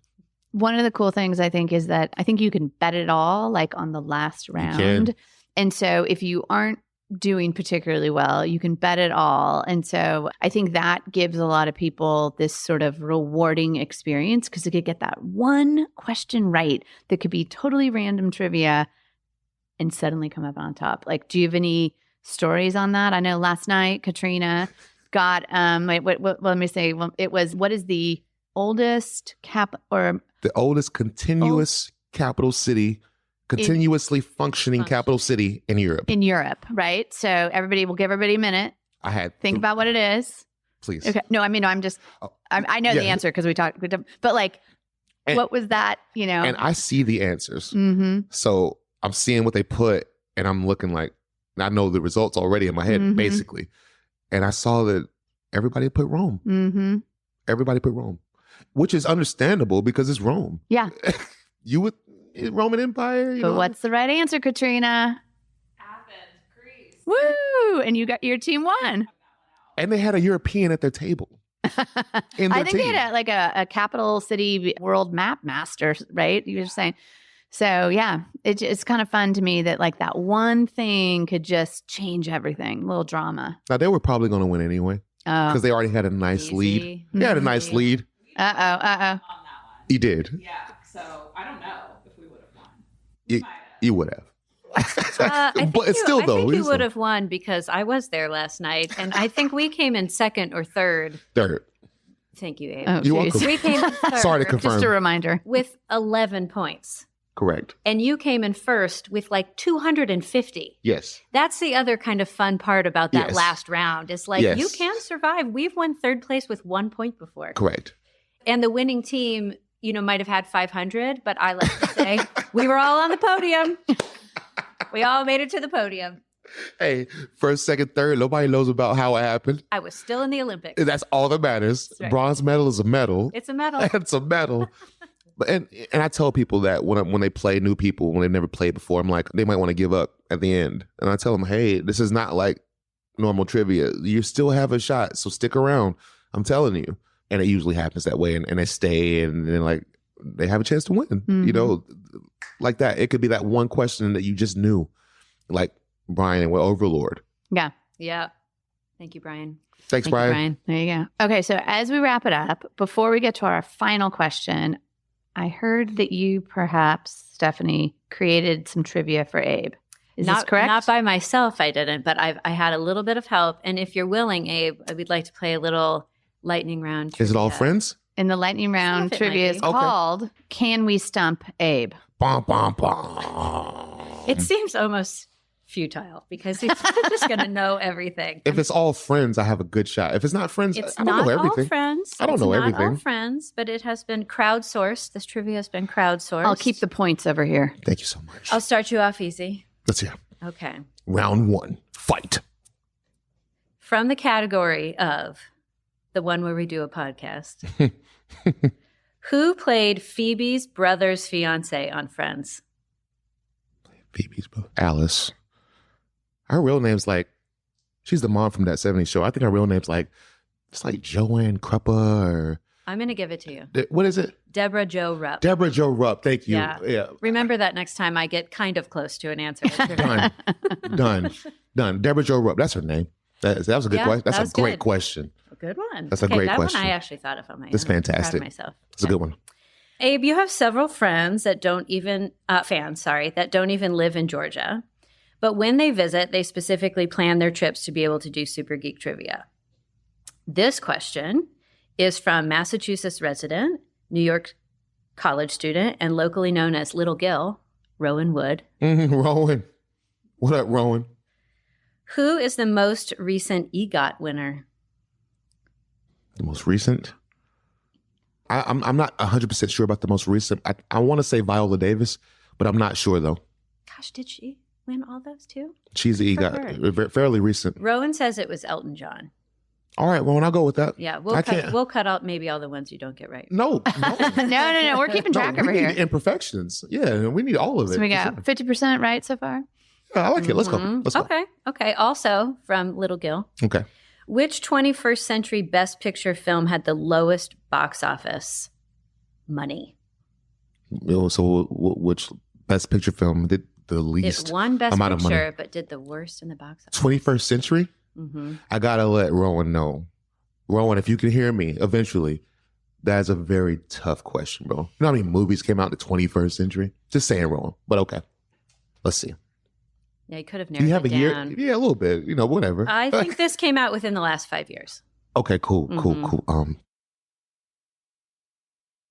Speaker 1: One of the cool things I think is that I think you can bet it all like on the last round. And so if you aren't doing particularly well, you can bet it all. And so I think that gives a lot of people this sort of rewarding experience because they could get that one question right that could be totally random trivia and suddenly come up on top. Like, do you have any stories on that? I know last night Katrina got let me say, it was, what is the oldest
Speaker 2: the oldest continuously functioning capital city in Europe.
Speaker 1: In Europe, right? So we'll give everybody a minute. Think about what it is.
Speaker 2: Please.
Speaker 1: Okay. No, I'm just, I know the answer because we talked, but what was that,
Speaker 2: And I see the answers.
Speaker 1: Mm-hmm.
Speaker 2: So I'm seeing what they put and I'm looking like, I know the results already in my head, basically. And I saw that everybody put Rome.
Speaker 1: Mm-hmm.
Speaker 2: Everybody put Rome. Which is understandable because it's Rome.
Speaker 1: Yeah.
Speaker 2: Roman Empire.
Speaker 1: But what's the right answer, Katrina?
Speaker 4: Athens, Greece.
Speaker 1: Woo! And your team won.
Speaker 2: And they had a European at their table.
Speaker 1: I think they had a capital city world map master, right? You were saying. So yeah, it's kind of fun to me that that one thing could just change everything. A little drama.
Speaker 2: Now they were probably going to win anyway because they already had a nice lead. They had a nice lead.
Speaker 1: On that one.
Speaker 2: He did.
Speaker 4: Yeah, so I don't know if we would have won.
Speaker 2: You would have.
Speaker 3: I think you would
Speaker 2: so.
Speaker 3: have won because I was there last night, and I think we came in second or third.
Speaker 2: Third.
Speaker 3: Thank you, Abe.
Speaker 1: Oh,
Speaker 2: You're welcome.
Speaker 3: We came in third.
Speaker 2: Sorry to confirm.
Speaker 1: Just a reminder.
Speaker 3: With 11 points.
Speaker 2: Correct.
Speaker 3: And you came in first with 250.
Speaker 2: Yes.
Speaker 3: That's the other kind of fun part about that last round. Is you can survive. We've won third place with 1 point before.
Speaker 2: Correct.
Speaker 3: And the winning team, might have had 500, but I like to say we were all on the podium. We all made it to the podium.
Speaker 2: Hey, first, second, third, nobody knows about how it happened.
Speaker 3: I was still in the Olympics.
Speaker 2: That's all that matters.
Speaker 3: That's right.
Speaker 2: Bronze medal is a medal.
Speaker 3: It's a medal.
Speaker 2: It's a medal. But and I tell people that when they play new people, when they've never played before, I'm like, they might want to give up at the end. And I tell them, hey, this is not like normal trivia. You still have a shot, so stick around. I'm telling you. And it usually happens that way. And they stay and then they have a chance to win.
Speaker 1: Mm-hmm.
Speaker 2: Like that. It could be that one question that you just knew. Like Brian and we're Overlord.
Speaker 1: Yeah.
Speaker 3: Yeah. Thank you, Brian.
Speaker 2: Thanks,
Speaker 1: Thank you,
Speaker 2: Brian.
Speaker 1: Brian. There you go. Okay, so as we wrap it up, before we get to our final question, I heard that you perhaps, Stephanie, created some trivia for Abe. Is this correct?
Speaker 3: Not by myself, I didn't, but I had a little bit of help. And if you're willing, Abe, we'd like to play a little lightning round.
Speaker 2: Is it all
Speaker 3: trivia.
Speaker 2: friends?
Speaker 1: In the lightning round,
Speaker 3: Some of it
Speaker 1: trivia
Speaker 3: might
Speaker 1: is
Speaker 3: be.
Speaker 2: Okay.
Speaker 1: called Can We Stump Abe?
Speaker 2: Bum, bum, bum.
Speaker 3: It seems almost futile because he's just going to know everything.
Speaker 2: If it's all friends, I have a good shot. If it's not friends,
Speaker 3: It's
Speaker 2: I don't
Speaker 3: not
Speaker 2: know
Speaker 3: all
Speaker 2: everything.
Speaker 3: friends.
Speaker 2: I don't
Speaker 3: It's
Speaker 2: know
Speaker 3: not
Speaker 2: everything.
Speaker 3: all friends, but it has been crowdsourced. This trivia has been crowdsourced.
Speaker 1: I'll keep the points over here.
Speaker 2: Thank you so much.
Speaker 3: I'll start you off easy.
Speaker 2: Let's hear.
Speaker 3: Okay.
Speaker 2: Round 1. Fight.
Speaker 3: From the category of the one where we do a podcast, who played Phoebe's brother's fiance on Friends?
Speaker 2: Phoebe's bro. Alice. Her real name's like, she's the mom from that 70s show. I think her real name's like, it's like Joanne Cruppa or,
Speaker 3: I'm going to give it to you.
Speaker 2: what is it?
Speaker 3: Deborah Jo Rupp.
Speaker 2: Deborah Jo Rupp. Thank you.
Speaker 3: Yeah. Remember that next time I get kind of close to an answer.
Speaker 2: Done. Deborah Jo Rupp. That's her name. That was a good
Speaker 3: Yeah,
Speaker 2: question. That's
Speaker 3: that
Speaker 2: a
Speaker 3: was
Speaker 2: great
Speaker 3: good.
Speaker 2: question.
Speaker 3: Good one.
Speaker 2: That's a great
Speaker 3: that
Speaker 2: question.
Speaker 3: one I actually thought of on my own.
Speaker 2: That's fantastic.
Speaker 3: Proud of myself.
Speaker 2: That's a good one.
Speaker 3: Abe, you have several friends that don't even that don't even live in Georgia. But when they visit, they specifically plan their trips to be able to do Super Geek Trivia. This question is from Massachusetts resident, New York college student, and locally known as Little Gil, Rowan Wood.
Speaker 2: Rowan. What up, Rowan?
Speaker 3: Who is the most recent EGOT winner?
Speaker 2: The most recent? I'm not 100% sure about the most recent. I want to say Viola Davis, but I'm not sure, though.
Speaker 3: Gosh, did she win all those too?
Speaker 2: She's the
Speaker 3: For
Speaker 2: EGOT, fairly recent.
Speaker 3: Rowan says it was Elton John.
Speaker 2: All right, well, I'll go with that.
Speaker 3: Yeah,
Speaker 2: I can't-
Speaker 3: we'll cut out maybe all the ones you don't get right.
Speaker 2: No.
Speaker 1: No. We're keeping track over
Speaker 2: we
Speaker 1: here.
Speaker 2: need imperfections. Yeah, we need all of it.
Speaker 1: So we
Speaker 2: for
Speaker 1: got
Speaker 2: sure.
Speaker 1: 50% right so far.
Speaker 2: Yeah, I like it. Let's go.
Speaker 3: Mhm.
Speaker 2: Let's go.
Speaker 3: Okay. Also from Little Gil,
Speaker 2: Okay.
Speaker 3: which 21st century Best Picture film had the lowest box office money?
Speaker 2: So, which Best Picture film did the least
Speaker 3: It won Best
Speaker 2: amount of money?
Speaker 3: Picture, but did the worst in the box office.
Speaker 2: 21st century?
Speaker 3: Mm-hmm.
Speaker 2: I gotta let Rowan know. Rowan, if you can hear me eventually, that's a very tough question, bro. You know how many movies came out in the 21st century? Just saying, Rowan. But okay. Let's see.
Speaker 3: Yeah, you could have
Speaker 2: Do
Speaker 3: narrowed
Speaker 2: you have
Speaker 3: it
Speaker 2: a year?
Speaker 3: down.
Speaker 2: Yeah, a little bit. You know, whatever.
Speaker 3: I think this came out within the last 5 years.
Speaker 2: Okay, cool.
Speaker 3: Mhm.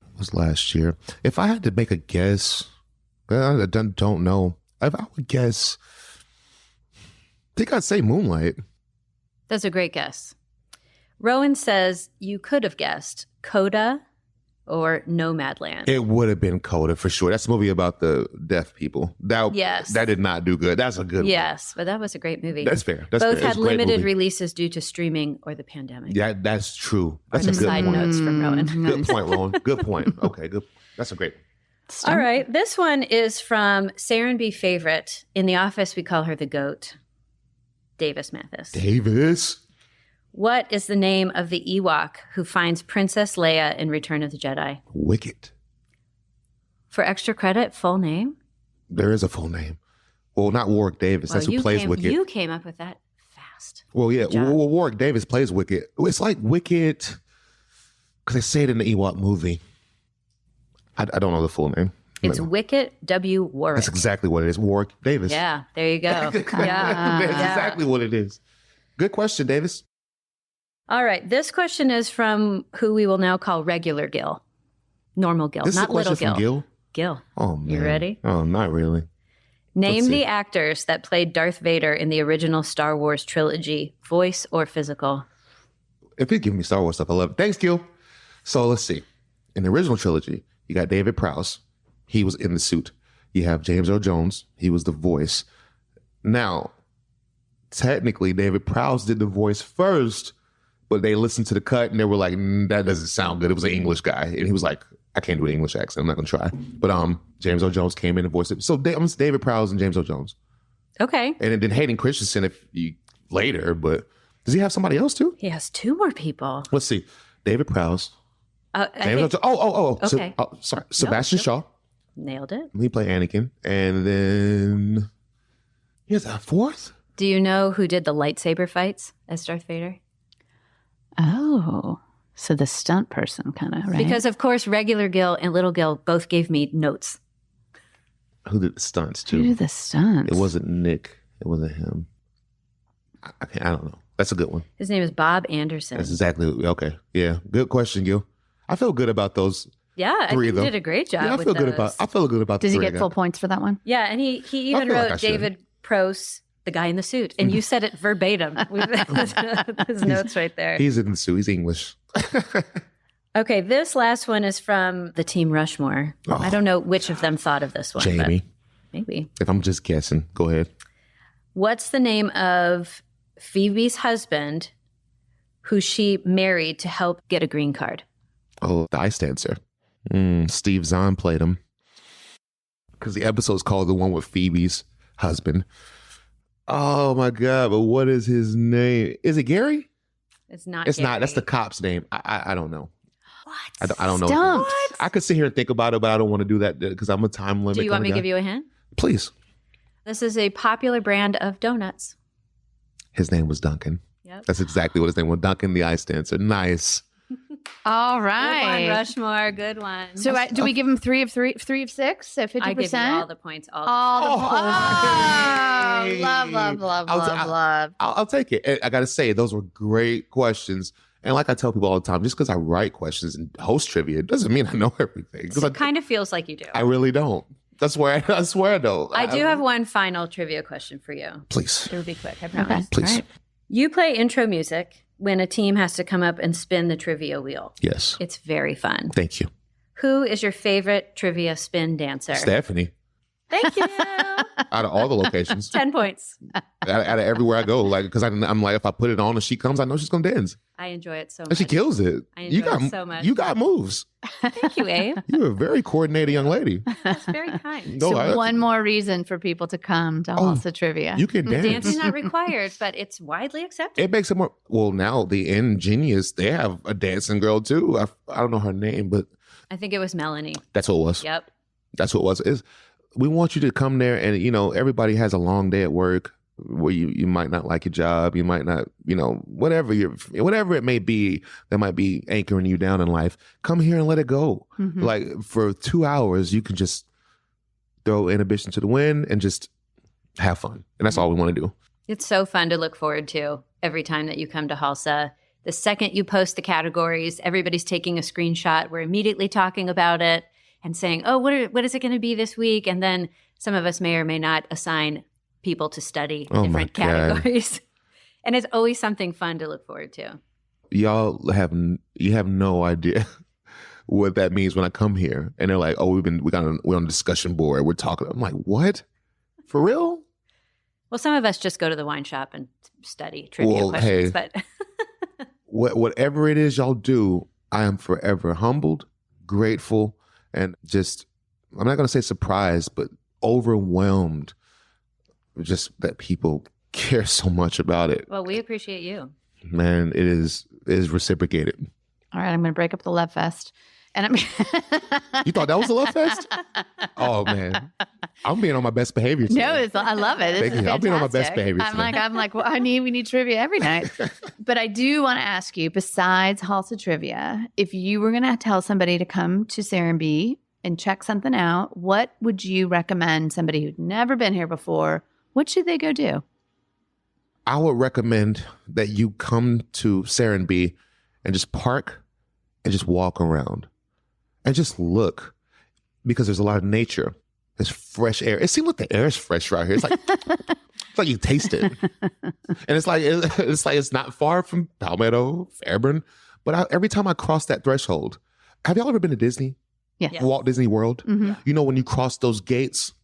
Speaker 2: It was last year. If I had to make a guess, I don't know. If I would guess, I think I'd say Moonlight.
Speaker 3: That's a great guess. Rowan says you could have guessed Coda or Nomadland.
Speaker 2: It would have been Coda for sure. That's a movie about the deaf people.
Speaker 3: Yes.
Speaker 2: That did not do good. That's a good one.
Speaker 3: Yes, but that was a great movie.
Speaker 2: That's fair. That's
Speaker 3: Both
Speaker 2: fair.
Speaker 3: had
Speaker 2: It's a great
Speaker 3: limited
Speaker 2: movie.
Speaker 3: releases due to streaming or the pandemic.
Speaker 2: Yeah, that's true.
Speaker 3: Are
Speaker 2: That's
Speaker 3: the
Speaker 2: a good
Speaker 3: side
Speaker 2: point.
Speaker 3: notes from Rowan.
Speaker 2: Good point, Rowan. Good point. Okay, good. That's a great.
Speaker 3: All right. This one is from Serenbe favorite. In the office, we call her the GOAT, Davis Mathis.
Speaker 2: Davis.
Speaker 3: What is the name of the Ewok who finds Princess Leia in Return of the Jedi?
Speaker 2: Wicket.
Speaker 3: For extra credit, full name?
Speaker 2: There is a full name. Well, not Warwick Davis. That's who plays Wicket.
Speaker 3: You came up with that fast.
Speaker 2: Well, yeah.
Speaker 3: Good job.
Speaker 2: Well, Warwick Davis plays Wicket. It's like Wicket, because they say it in the Ewok movie. I don't know the full name.
Speaker 3: It's Wicket W. Warwick.
Speaker 2: That's exactly what it is. Warwick Davis.
Speaker 3: Yeah, there you go.
Speaker 2: That's exactly what it is. Good question, Davis.
Speaker 3: All right. This question is from who we will now call regular Gil. Normal Gil,
Speaker 2: This is a
Speaker 3: not little
Speaker 2: question from
Speaker 3: Gil.
Speaker 2: Gil.
Speaker 3: Gil.
Speaker 2: Oh, man.
Speaker 3: You ready?
Speaker 2: Oh, not really.
Speaker 3: Name
Speaker 2: Let's see.
Speaker 3: the actors that played Darth Vader in the original Star Wars trilogy, voice or physical.
Speaker 2: If you give me Star Wars stuff, I love it. Thanks, Gil. So let's see. In the original trilogy, you got David Prowse. He was in the suit. You have James Earl Jones. He was the voice. Now, technically, David Prowse did the voice first, but they listened to the cut and they were like, that doesn't sound good. It was an English guy. And he was like, I can't do an English accent. I'm not going to try. But James Earl Jones came in and voiced it. So it's David Prowse and James Earl Jones.
Speaker 3: Okay.
Speaker 2: And then Hayden Christensen later, but does he have somebody else too?
Speaker 3: He has two more people.
Speaker 2: Let's see. David Prowse.
Speaker 3: I
Speaker 2: James
Speaker 3: think-
Speaker 2: Earl Jones.
Speaker 3: Okay.
Speaker 2: Sorry. Sebastian
Speaker 3: no.
Speaker 2: Shaw.
Speaker 3: Nailed it.
Speaker 2: He played Anakin. And then he has a fourth?
Speaker 3: Do you know who did the lightsaber fights as Darth Vader?
Speaker 1: Oh, so the stunt person kind of, right?
Speaker 3: Because, of course, regular Gil and little Gil both gave me notes.
Speaker 2: Who did the stunts
Speaker 1: who
Speaker 2: too?
Speaker 1: did the stunts?
Speaker 2: It wasn't Nick. It wasn't him. I don't know. That's a good one.
Speaker 3: His name is Bob Anderson.
Speaker 2: That's exactly okay. Yeah, good question, Gil. I feel good about those.
Speaker 3: Yeah, I
Speaker 2: three
Speaker 3: think
Speaker 2: of them.
Speaker 3: he did a great job.
Speaker 2: Yeah, I feel good about. I feel good about.
Speaker 1: Does
Speaker 2: the
Speaker 1: he
Speaker 2: three
Speaker 1: get full points for that one?
Speaker 3: Yeah, and he even
Speaker 2: feel like
Speaker 3: wrote
Speaker 2: I should.
Speaker 3: David Prose, the guy in the suit, and you said it verbatim with his notes right there.
Speaker 2: He's in the suit. He's English.
Speaker 3: Okay, this last one is from the team Rushmore.
Speaker 2: Oh.
Speaker 3: I don't know which of them thought of this one. but
Speaker 2: Jamie.
Speaker 3: maybe.
Speaker 2: If I'm just guessing, go ahead.
Speaker 3: What's the name of Phoebe's husband who she married to help get a green card?
Speaker 2: Oh, the ice dancer. Steve Zahn played him. Because the episode's called the one with Phoebe's husband. Oh my God, but what is his name? Is it Gary?
Speaker 3: It's not.
Speaker 2: It's not. That's the
Speaker 3: Gary.
Speaker 2: cop's name. I don't know.
Speaker 3: What?
Speaker 2: I don't know.
Speaker 1: Stumped.
Speaker 2: I could sit here and think about it, but I don't want to do that because I'm a time limit.
Speaker 3: Do you want me to give you a hint?
Speaker 2: Please.
Speaker 3: This is a popular brand of donuts.
Speaker 2: His name was Duncan.
Speaker 3: Yep.
Speaker 2: That's exactly what his name was. Duncan, the ice dancer. Nice.
Speaker 1: All
Speaker 3: Good one,
Speaker 1: right.
Speaker 3: Rushmore. Good one.
Speaker 1: So do we give him 3 of 6? So 50%?
Speaker 3: I give you all the points.
Speaker 1: All the
Speaker 2: Oh,
Speaker 1: love, love, love,
Speaker 2: I was-
Speaker 1: love, love.
Speaker 2: I'll take it. And I got to say, those were great questions. And like I tell people all the time, just because I write questions and host trivia doesn't mean I know everything. 'Cause
Speaker 3: It kind of feels like you do.
Speaker 2: I really don't. That's where I swear I don't.
Speaker 3: I do have one final trivia question for you.
Speaker 2: Please.
Speaker 3: It'll be quick, I
Speaker 1: Okay.
Speaker 3: promise.
Speaker 2: Please.
Speaker 1: All right.
Speaker 3: You play intro music when a team has to come up and spin the trivia wheel.
Speaker 2: Yes.
Speaker 3: It's very fun.
Speaker 2: Thank you.
Speaker 3: Who is your favorite trivia spin dancer?
Speaker 2: Stephanie.
Speaker 3: Thank you.
Speaker 2: Out of all the locations,
Speaker 3: 10 points.
Speaker 2: out of everywhere I go, like, because I'm like, if I put it on and she comes, I know she's gonna dance,
Speaker 3: I enjoy it so much.
Speaker 2: and she kills it.
Speaker 3: I enjoy it so much.
Speaker 2: You got moves.
Speaker 3: Thank you, Abe.
Speaker 2: You're a very coordinated young lady.
Speaker 3: That's very kind.
Speaker 2: No,
Speaker 1: So one more reason for people to come to Halsa Trivia.
Speaker 2: You can dance.
Speaker 3: Dancing's not required, but it's widely accepted.
Speaker 2: It makes it more. Well, now the Ingenious, they have a dancing girl too. I don't know her name, but
Speaker 3: I think it was Melanie.
Speaker 2: that's what it was.
Speaker 3: Yep.
Speaker 2: That's what it was. We want you to come there, and everybody has a long day at work where you might not like your job, you might not, whatever it may be that might be anchoring you down in life. Come here and let it go.
Speaker 1: Mhm.
Speaker 2: Like for 2 hours, you can just throw inhibition to the wind and just have fun, and that's all we want to do.
Speaker 3: It's so fun to look forward to every time that you come to Halsa. The second you post the categories, everybody's taking a screenshot. We're immediately talking about it and saying, oh, what is it going to be this week? And then some of us may or may not assign people to study
Speaker 2: Oh,
Speaker 3: different
Speaker 2: my God.
Speaker 3: categories. And it's always something fun to look forward to.
Speaker 2: You have no idea what that means when I come here and they're like, oh, we're on a discussion board, we're talking. I'm like, what? For real?
Speaker 3: Well, some of us just go to the wine shop and study trivia
Speaker 2: Well,
Speaker 3: questions,
Speaker 2: hey.
Speaker 3: but
Speaker 2: Whatever it is y'all do, I am forever humbled, grateful, and just, I'm not going to say surprised, but overwhelmed just that people care so much about it.
Speaker 3: well, we appreciate you.
Speaker 2: Man, it is reciprocated.
Speaker 1: All right, I'm going to break up the Love Fest. And I'm
Speaker 2: You thought that was a love fest? Oh, man. I'm being on my best behavior today.
Speaker 1: No, I love it. This
Speaker 2: Thank
Speaker 1: is
Speaker 2: you. I'll be on my best
Speaker 1: fantastic.
Speaker 2: behavior
Speaker 1: I'm
Speaker 2: today.
Speaker 1: like, well, we need trivia every night. But I do want to ask you, besides Halsa Trivia, if you were going to tell somebody to come to Serenbe and check something out, what would you recommend somebody who'd never been here before? What should they go do?
Speaker 2: I would recommend that you come to Serenbe and just park and just walk around and just look, because there's a lot of nature. There's fresh air. It seems like the air is fresh right here. It's like it's like you taste it, and it's like it's not far from Palmetto, Fairburn. But every time I cross that threshold, have y'all ever been to Disney?
Speaker 1: Yes.
Speaker 2: Walt Disney World.
Speaker 1: Mhm.
Speaker 2: You know, when you cross those gates,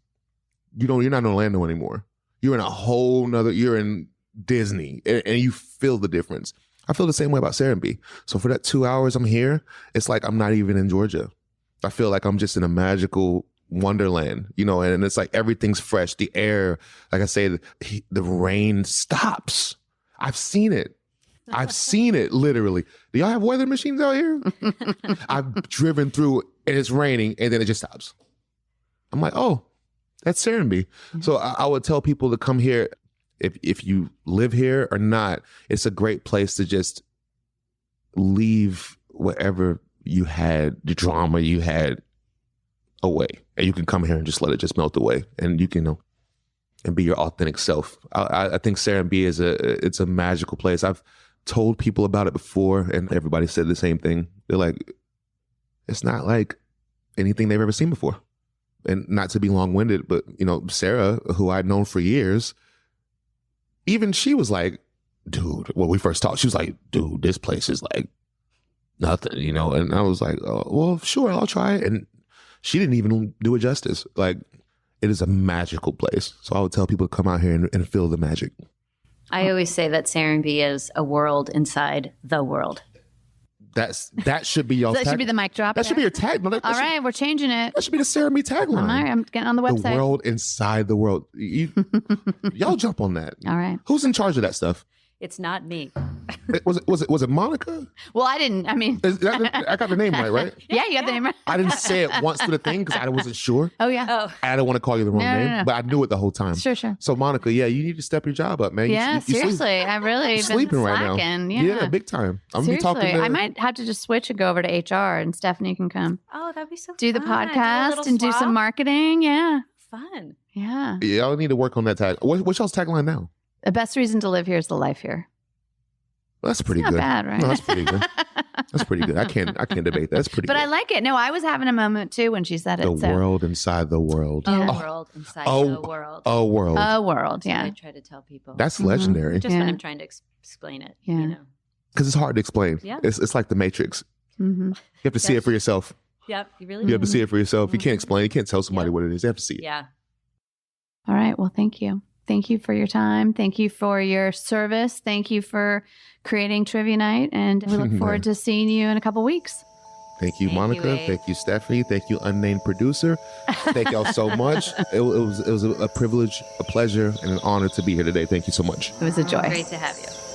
Speaker 2: you're not in Orlando anymore. You're in a whole nother. You're in Disney, and you feel the difference. I feel the same way about Serenbe. So for that 2 hours I'm here, it's like I'm not even in Georgia. I feel like I'm just in a magical wonderland, and it's like everything's fresh. The air, like I say, the rain stops. I've seen it. I've seen it literally. Do y'all have weather machines out here? I've driven through and it's raining and then it just stops. I'm like, oh, that's Serenbe. So I would tell people to come here. If you live here or not, it's a great place to just leave whatever you had, the drama you had away. And you can come here and just let it just melt away. And you can and be your authentic self. I think Serenbe it's a magical place. I've told people about it before, and everybody said the same thing. They're like, it's not like anything they've ever seen before. And not to be long-winded, but Sarah, who I'd known for years, even she was like, dude, when we first talked, she was like, dude, this place is like nothing, And I was like, oh, well, sure, I'll try it. And she didn't even do it justice. Like, it is a magical place. So I would tell people to come out here and feel the magic.
Speaker 3: I always say that Serenbe is a world inside the world.
Speaker 2: That should be y'all's
Speaker 1: That should be the mic drop.
Speaker 2: That should be your tag. No,
Speaker 1: All right, we're changing it.
Speaker 2: That should be the Serenbe tagline.
Speaker 1: All right, I'm getting on the website.
Speaker 2: The world inside the world. Y'all jump on that.
Speaker 1: All right.
Speaker 2: Who's in charge of that stuff?
Speaker 3: It's not me.
Speaker 2: Was it Monica?
Speaker 1: Well, I didn't. I mean,
Speaker 2: I got the name right?
Speaker 1: Yeah, you got the name right.
Speaker 2: I didn't say it once to the thing because I wasn't sure.
Speaker 1: Oh, yeah.
Speaker 3: Oh,
Speaker 2: I don't want to call you the wrong name,
Speaker 1: No.
Speaker 2: but I knew it the whole time.
Speaker 1: Sure.
Speaker 2: So Monica, yeah, you need to step your job up, man.
Speaker 1: Yeah, seriously. I really been
Speaker 2: sleeping right now.
Speaker 1: slacking.
Speaker 2: Yeah, big time. I'm gonna be talking
Speaker 1: Seriously,
Speaker 2: to.
Speaker 1: I might have to just switch and go over to HR, and Stephanie can come
Speaker 3: oh, that'd be so
Speaker 1: do the
Speaker 3: fun.
Speaker 1: podcast and do some marketing. Yeah,
Speaker 3: fun.
Speaker 1: yeah.
Speaker 2: Yeah, I'll need to work on that tag. What's y'all's tagline now?
Speaker 1: The best reason to live here is the life here.
Speaker 2: Well, that's pretty
Speaker 1: Not
Speaker 2: good.
Speaker 1: bad, right?
Speaker 2: No, that's pretty good. That's pretty good. I can't debate that. That's pretty
Speaker 1: But
Speaker 2: good.
Speaker 1: I like it. No, I was having a moment too when she said it.
Speaker 2: The
Speaker 1: so.
Speaker 2: world inside the world.
Speaker 3: A
Speaker 1: Yeah.
Speaker 3: world inside
Speaker 2: Oh.
Speaker 3: the world.
Speaker 2: A world.
Speaker 1: A world,
Speaker 3: That's what I
Speaker 1: yeah.
Speaker 3: try to tell people.
Speaker 2: That's
Speaker 1: Mhm.
Speaker 2: legendary.
Speaker 3: just when
Speaker 1: Yeah.
Speaker 3: I'm trying to explain it.
Speaker 1: Yeah.
Speaker 2: Because it's hard to explain.
Speaker 3: Yeah.
Speaker 2: It's like the Matrix.
Speaker 1: Mm-hmm.
Speaker 2: You have to see it for yourself.
Speaker 3: Yep. You really
Speaker 2: You have to
Speaker 3: do.
Speaker 2: see it for yourself. You can't
Speaker 3: Mhm.
Speaker 2: explain. You can't tell somebody
Speaker 3: Yep.
Speaker 2: what it is. You have to see it.
Speaker 3: Yeah.
Speaker 1: All right. Well, thank you. Thank you for your time. Thank you for your service. Thank you for creating Trivia Night. And we look forward to seeing you in a couple weeks.
Speaker 2: Thank you,
Speaker 3: Thank you,
Speaker 2: Monica.
Speaker 3: Abe.
Speaker 2: Thank you, Stephanie. Thank you, unnamed producer. Thank y'all so much. It was a privilege, a pleasure, and an honor to be here today. Thank you so much.
Speaker 1: It was a joy.
Speaker 3: Great to have you.